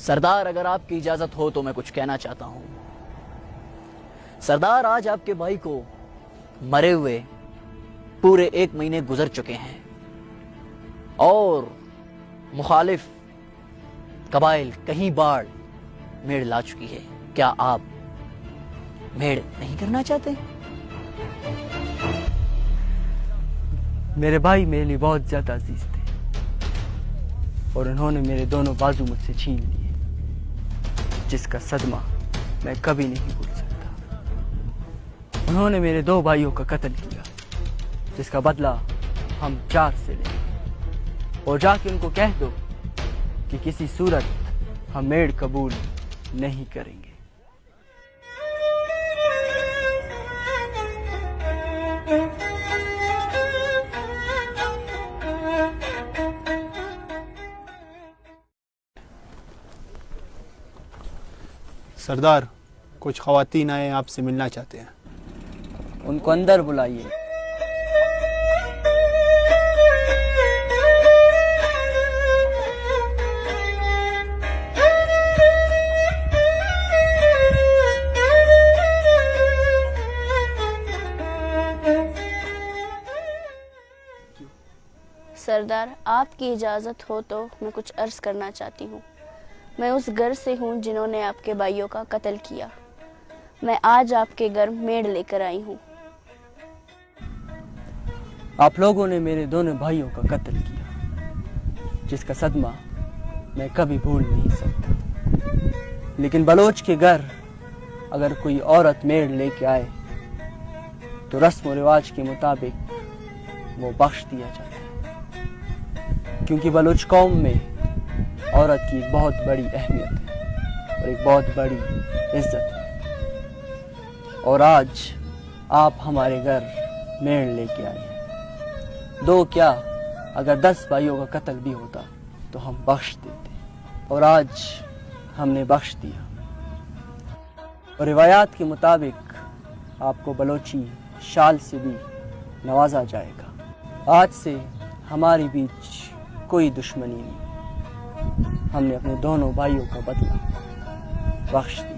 सरदार, अगर आपकी इजाजत हो तो मैं कुछ कहना चाहता हूं। सरदार, आज आपके भाई को मरे हुए पूरे 1 महीने गुजर चुके हैं और मुखालिफ कबाइल कहीं बार मेड़ ला चुकी है। क्या आप मेड़ नहीं करना चाहते? मेरे भाई मेरे लिए बहुत ज्यादा अजीज थे और उन्होंने मेरे दोनों बाजू मुझसे छीन लिए, जिसका सदमा मैं कभी नहीं भूल सकता। उन्होंने मेरे 2 भाइयों का कत्ल किया, जिसका बदला हम 4 से लेंगे। और जाके उनको कह दो कि किसी सूरत हम मेड़ कबूल नहीं करेंगे। सरदार, कुछ ख़वातीन आए आपसे मिलना चाहते हैं। उनको अंदर बुलाइए। सरदार, आपकी इजाज़त हो तो मैं कुछ अर्ज़ करना चाहती हूँ। मैं उस घर से हूँ जिन्होंने आपके भाइयों का कत्ल किया। मैं आज आपके घर मेड़ लेकर आई हूँ। आप लोगों ने मेरे दोनों भाइयों का कत्ल किया, जिसका सदमा मैं कभी भूल नहीं सकता। लेकिन बलोच के घर अगर कोई औरत मेड़ लेके आए तो रस्म व रिवाज के मुताबिक वो बख्श दिया जाता है, क्योंकि बलोच कौम में औरत की एक बहुत बड़ी अहमियत है और एक बहुत बड़ी इज्जत है। और आज आप हमारे घर मेड़ लेके आए हैं। 2 क्या, अगर 10 भाइयों का कत्ल भी होता तो हम बख्श देते, और आज हमने बख्श दिया। और रिवायात के मुताबिक आपको बलोची शाल से भी नवाजा जाएगा। आज से हमारे बीच कोई दुश्मनी नहीं। हमने अपने दोनों भाइयों का बदला बख्श दिया।